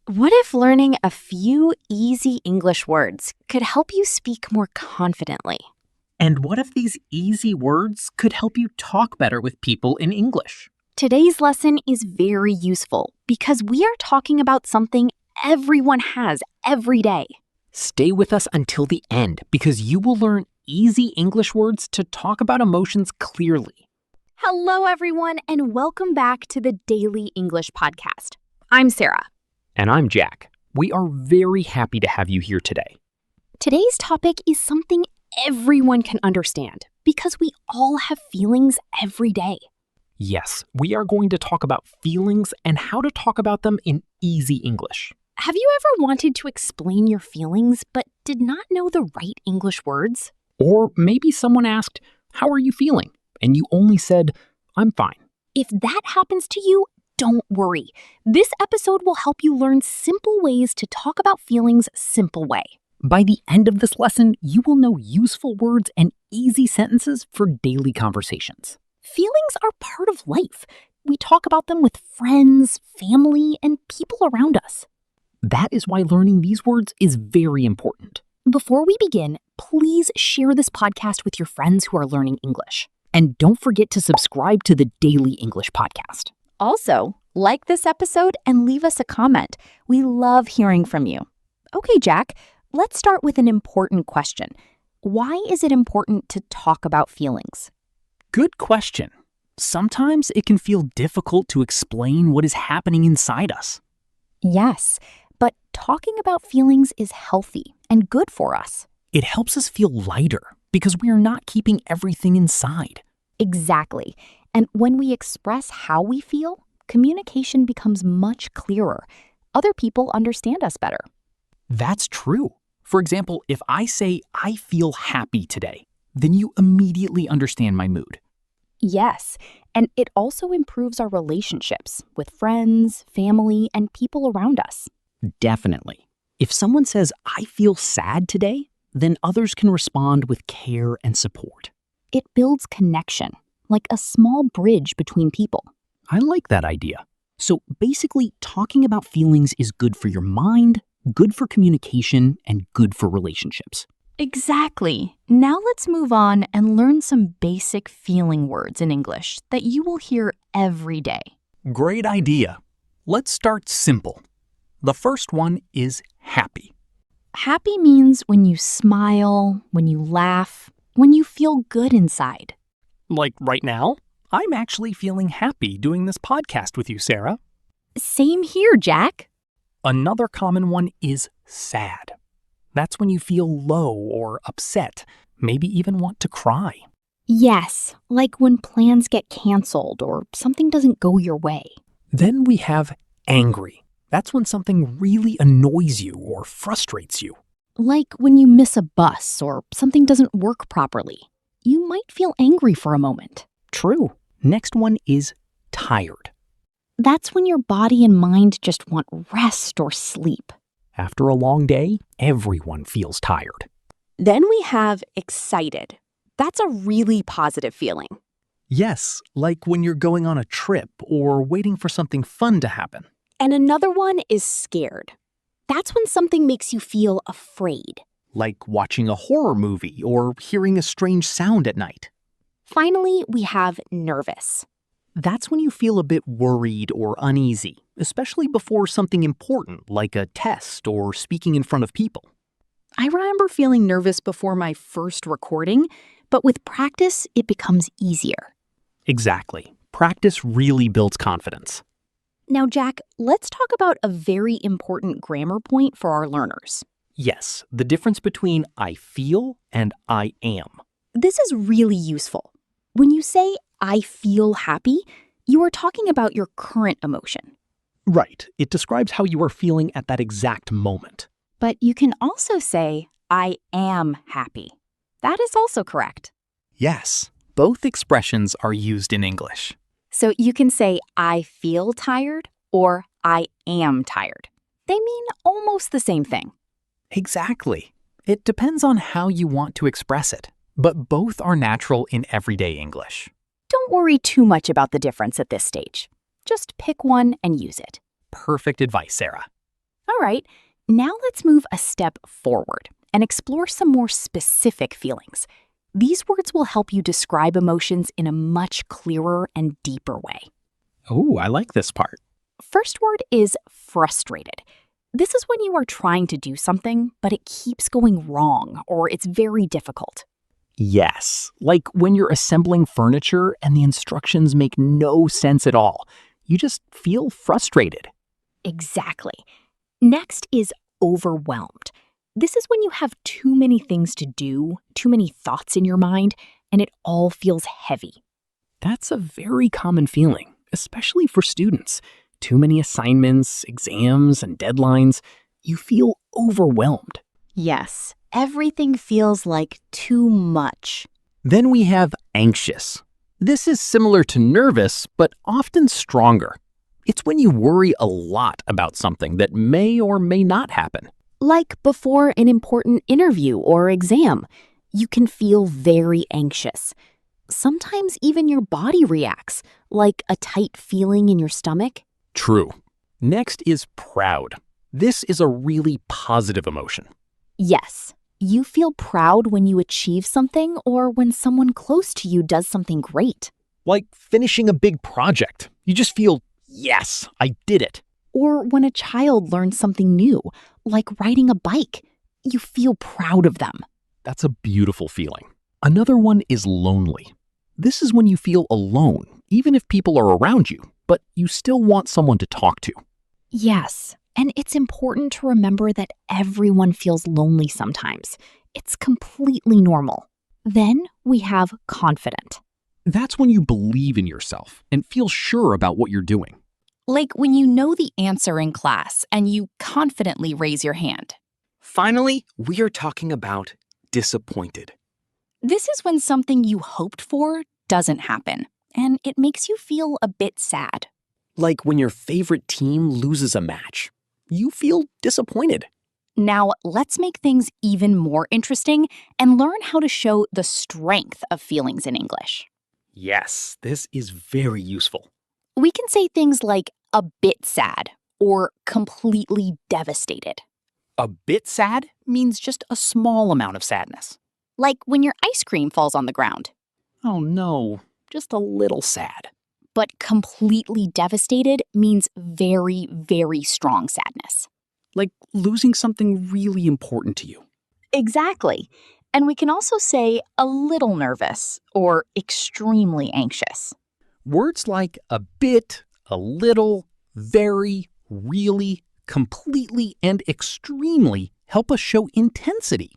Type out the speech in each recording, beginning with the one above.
What if learning a few easy English words could help you speak more confidently? And what if these easy words could help you talk better with people in English? Today's lesson is very useful because we are talking about something everyone has every day. Stay with us until the end because you will learn easy English words to talk about emotions clearly. Hello, everyone, and welcome back to the Daily English Podcast. I'm Sarah. And I'm Jack. We are very happy to have you here today. Today's topic is something everyone can understand because we all have feelings every day. Yes, we are going to talk about feelings and how to talk about them in easy English. Have you ever wanted to explain your feelings but did not know the right English words? Or maybe someone asked, "How are you feeling?" And you only said, "I'm fine." If that happens to you, don't worry. This episode will help you learn simple ways to talk about feelings simple way. By the end of this lesson, you will know useful words and easy sentences for daily conversations. Feelings are part of life. We talk about them with friends, family, and people around us. That is why learning these words is very important. Before we begin, please share this podcast with your friends who are learning English. And don't forget to subscribe to the Daily English Podcast. Also, like this episode and leave us a comment. We love hearing from you. Okay, Jack, let's start with an important question. Why is it important to talk about feelings? Good question. Sometimes it can feel difficult to explain what is happening inside us. Yes, but talking about feelings is healthy and good for us. It helps us feel lighter because we are not keeping everything inside. Exactly. And when we express how we feel, communication becomes much clearer. Other people understand us better. That's true. For example, if I say, "I feel happy today," then you immediately understand my mood. Yes, and it also improves our relationships with friends, family, and people around us. Definitely. If someone says, "I feel sad today," then others can respond with care and support. It builds connection, like a small bridge between people. I like that idea. So basically, talking about feelings is good for your mind, good for communication, and good for relationships. Exactly. Now let's move on and learn some basic feeling words in English that you will hear every day. Great idea. Let's start simple. The first one is happy. Happy means when you smile, when you laugh, when you feel good inside. Like right now, I'm actually feeling happy doing this podcast with you, Sarah. Same here, Jack. Another common one is sad. That's when you feel low or upset, maybe even want to cry. Yes, like when plans get canceled or something doesn't go your way. Then we have angry. That's when something really annoys you or frustrates you. Like when you miss a bus or something doesn't work properly. You might feel angry for a moment. True. Next one is tired. That's when your body and mind just want rest or sleep. After a long day, everyone feels tired. Then we have excited. That's a really positive feeling. Yes, like when you're going on a trip or waiting for something fun to happen. And another one is scared. That's when something makes you feel afraid. Like watching a horror movie or hearing a strange sound at night. Finally, we have nervous. That's when you feel a bit worried or uneasy, especially before something important like a test or speaking in front of people. I remember feeling nervous before my first recording, but with practice, it becomes easier. Exactly. Practice really builds confidence. Now, Jack, let's talk about a very important grammar point for our learners. Yes, the difference between I feel and I am. This is really useful. When you say, I feel happy, you are talking about your current emotion. Right. It describes how you are feeling at that exact moment. But you can also say, I am happy. That is also correct. Yes, both expressions are used in English. So you can say, I feel tired or I am tired. They mean almost the same thing. Exactly. It depends on how you want to express it, but both are natural in everyday English. Don't worry too much about the difference at this stage. Just pick one and use it. Perfect advice, Sarah. All right, now let's move a step forward and explore some more specific feelings. These words will help you describe emotions in a much clearer and deeper way. Oh, I like this part. First word is frustrated. This is when you are trying to do something, but it keeps going wrong or it's very difficult. Yes, like when you're assembling furniture and the instructions make no sense at all. You just feel frustrated. Exactly. Next is overwhelmed. This is when you have too many things to do, too many thoughts in your mind, and it all feels heavy. That's a very common feeling, especially for students. Too many assignments, exams, and deadlines. You feel overwhelmed. Yes, everything feels like too much. Then we have anxious. This is similar to nervous, but often stronger. It's when you worry a lot about something that may or may not happen. Like before an important interview or exam, you can feel very anxious. Sometimes even your body reacts, like a tight feeling in your stomach. True. Next is proud. This is a really positive emotion. Yes, you feel proud when you achieve something or when someone close to you does something great. Like finishing a big project. You just feel, yes, I did it. Or when a child learns something new, like riding a bike. You feel proud of them. That's a beautiful feeling. Another one is lonely. This is when you feel alone, even if people are around you, but you still want someone to talk to. Yes, and it's important to remember that everyone feels lonely sometimes. It's completely normal. Then we have confident. That's when you believe in yourself and feel sure about what you're doing. Like when you know the answer in class and you confidently raise your hand. Finally, we are talking about disappointed. This is when something you hoped for doesn't happen, and it makes you feel a bit sad. Like when your favorite team loses a match. You feel disappointed. Now, let's make things even more interesting and learn how to show the strength of feelings in English. Yes, this is very useful. We can say things like a bit sad or completely devastated. A bit sad means just a small amount of sadness. Like when your ice cream falls on the ground. Oh no, just a little sad. But completely devastated means very, very strong sadness. Like losing something really important to you. Exactly. And we can also say a little nervous or extremely anxious. Words like a bit, a little, very, really, completely, and extremely help us show intensity.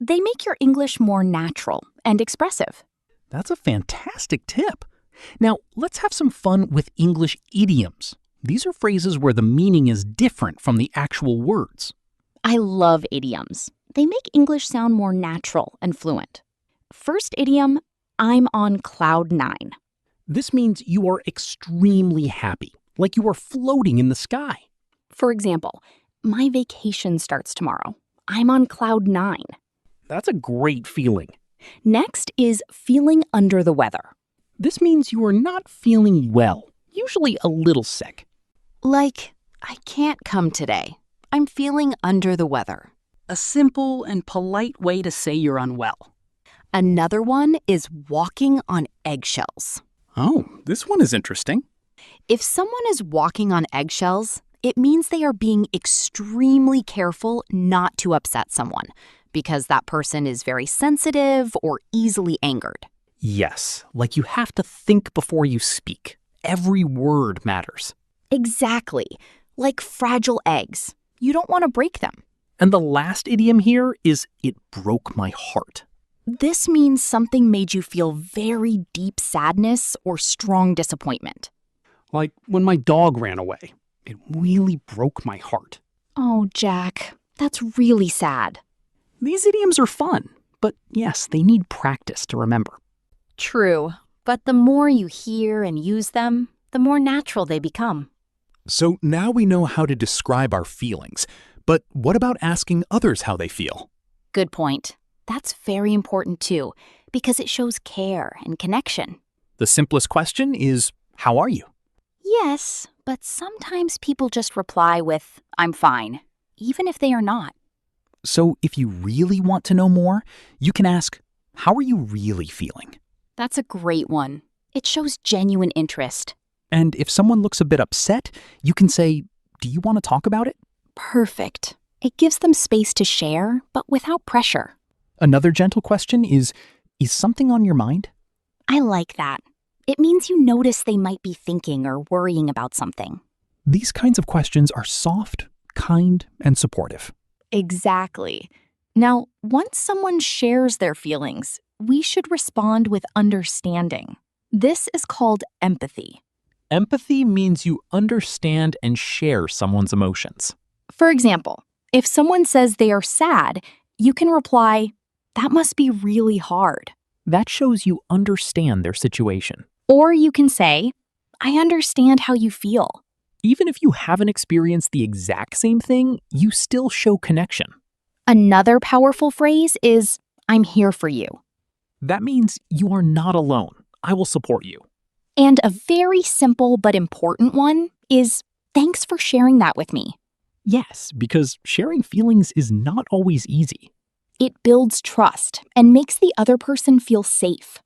They make your English more natural and expressive. That's a fantastic tip. Now, let's have some fun with English idioms. These are phrases where the meaning is different from the actual words. I love idioms. They make English sound more natural and fluent. First idiom, I'm on cloud 9. This means you are extremely happy, like you are floating in the sky. For example, my vacation starts tomorrow. I'm on cloud 9. That's a great feeling. Next is feeling under the weather. This means you are not feeling well, usually a little sick. Like, I can't come today. I'm feeling under the weather. A simple and polite way to say you're unwell. Another one is walking on eggshells. Oh, this one is interesting. If someone is walking on eggshells, it means they are being extremely careful not to upset someone because that person is very sensitive or easily angered. Yes, like you have to think before you speak. Every word matters. Exactly. Like fragile eggs. You don't want to break them. And the last idiom here is it broke my heart. This means something made you feel very deep sadness or strong disappointment. Like when my dog ran away. It really broke my heart. Oh, Jack, that's really sad. These idioms are fun, but yes, they need practice to remember. True, but the more you hear and use them, the more natural they become. So now we know how to describe our feelings, but what about asking others how they feel? Good point. That's very important too, because it shows care and connection. The simplest question is, how are you? Yes, but sometimes people just reply with, I'm fine. even if they are not. So if you really want to know more, you can ask, how are you really feeling? That's a great one. It shows genuine interest. And if someone looks a bit upset, you can say, do you want to talk about it? Perfect. It gives them space to share, but without pressure. Another gentle question is something on your mind? I like that. It means you notice they might be thinking or worrying about something. These kinds of questions are soft, kind, and supportive. Exactly. Now, once someone shares their feelings, we should respond with understanding. This is called empathy. Empathy means you understand and share someone's emotions. For example, if someone says they are sad, you can reply, "That must be really hard." That shows you understand their situation. Or you can say, "I understand how you feel." Even if you haven't experienced the exact same thing, you still show connection. Another powerful phrase is, "I'm here for you." That means you are not alone. I will support you. And a very simple but important one is, "Thanks for sharing that with me." Yes, because sharing feelings is not always easy. It builds trust and makes the other person feel safe.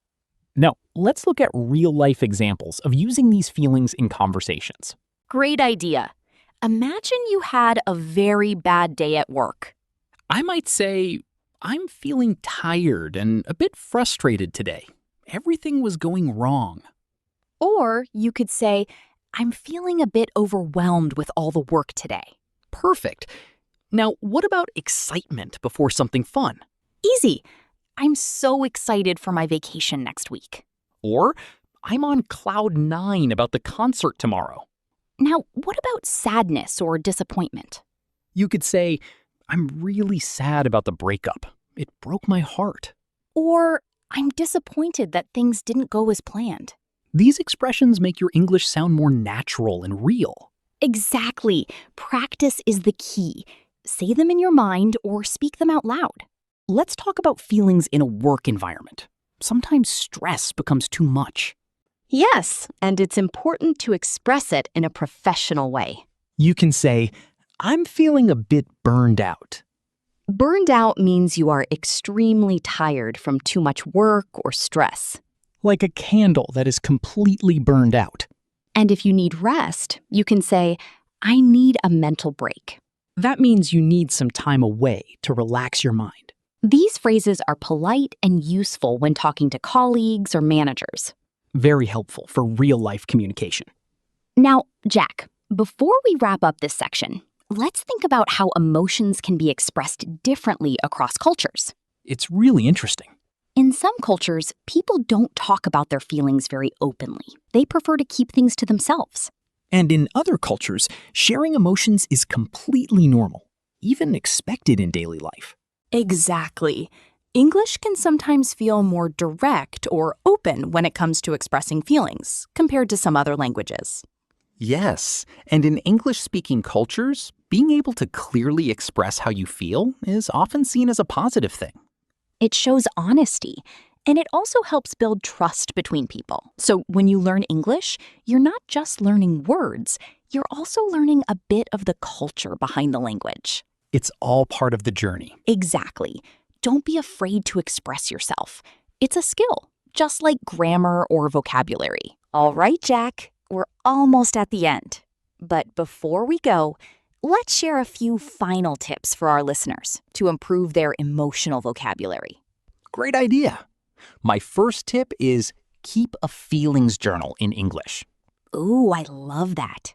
Now, let's look at real-life examples of using these feelings in conversations. Great idea. Imagine you had a very bad day at work. I might say, I'm feeling tired and a bit frustrated today. Everything was going wrong. Or you could say, "I'm feeling a bit overwhelmed with all the work today." Perfect. Now, what about excitement before something fun? Easy. "I'm so excited for my vacation next week." Or, I'm on cloud 9 about the concert tomorrow. Now, what about sadness or disappointment? You could say, I'm really sad about the breakup. It broke my heart. Or, "I'm disappointed that things didn't go as planned." These expressions make your English sound more natural and real. Exactly. Practice is the key. Say them in your mind or speak them out loud. Let's talk about feelings in a work environment. Sometimes stress becomes too much. Yes, and it's important to express it in a professional way. You can say, I'm feeling a bit burned out. Burned out means you are extremely tired from too much work or stress. Like a candle that is completely burned out. And if you need rest, you can say, I need a mental break. That means you need some time away to relax your mind. These phrases are polite and useful when talking to colleagues or managers. Very helpful for real-life communication. Now, Jack, before we wrap up this section, let's think about how emotions can be expressed differently across cultures. It's really interesting. In some cultures, people don't talk about their feelings very openly. They prefer to keep things to themselves. And in other cultures, sharing emotions is completely normal, even expected in daily life. Exactly. English can sometimes feel more direct or open when it comes to expressing feelings, compared to some other languages. Yes, and in English-speaking cultures, being able to clearly express how you feel is often seen as a positive thing. It shows honesty, and it also helps build trust between people. So when you learn English, you're not just learning words, you're also learning a bit of the culture behind the language. It's all part of the journey. Exactly. Don't be afraid to express yourself. It's a skill, just like grammar or vocabulary. All right, Jack, we're almost at the end. But before we go, let's share a few final tips for our listeners to improve their emotional vocabulary. Great idea. My first tip is keep a feelings journal in English. Ooh, I love that.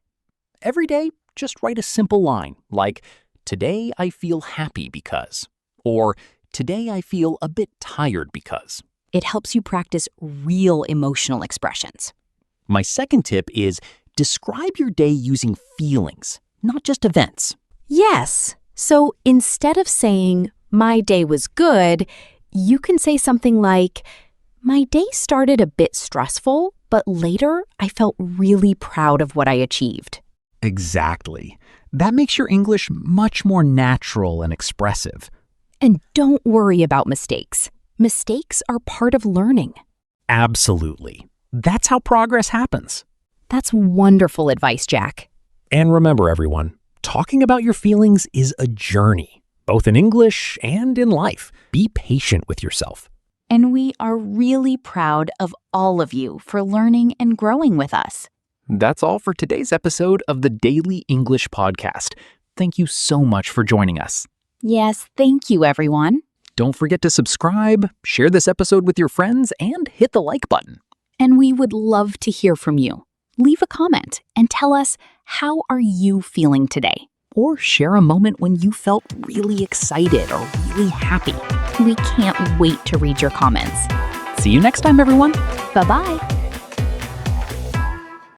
Every day, just write a simple line like, today I feel happy because, or today I feel a bit tired because. It helps you practice real emotional expressions. My second tip is describe your day using feelings, not just events. Yes. So instead of saying, "My day was good," you can say something like, "My day started a bit stressful, but later I felt really proud of what I achieved." Exactly. That makes your English much more natural and expressive. And don't worry about mistakes. Mistakes are part of learning. Absolutely. That's how progress happens. That's wonderful advice, Jack. And remember, everyone, talking about your feelings is a journey, both in English and in life. Be patient with yourself. And we are really proud of all of you for learning and growing with us. That's all for today's episode of the Daily English Podcast. Thank you so much for joining us. Yes, thank you, everyone. Don't forget to subscribe, share this episode with your friends, and hit the like button. And we would love to hear from you. Leave a comment and tell us, how are you feeling today? Or share a moment when you felt really excited or really happy. We can't wait to read your comments. See you next time, everyone. Bye-bye.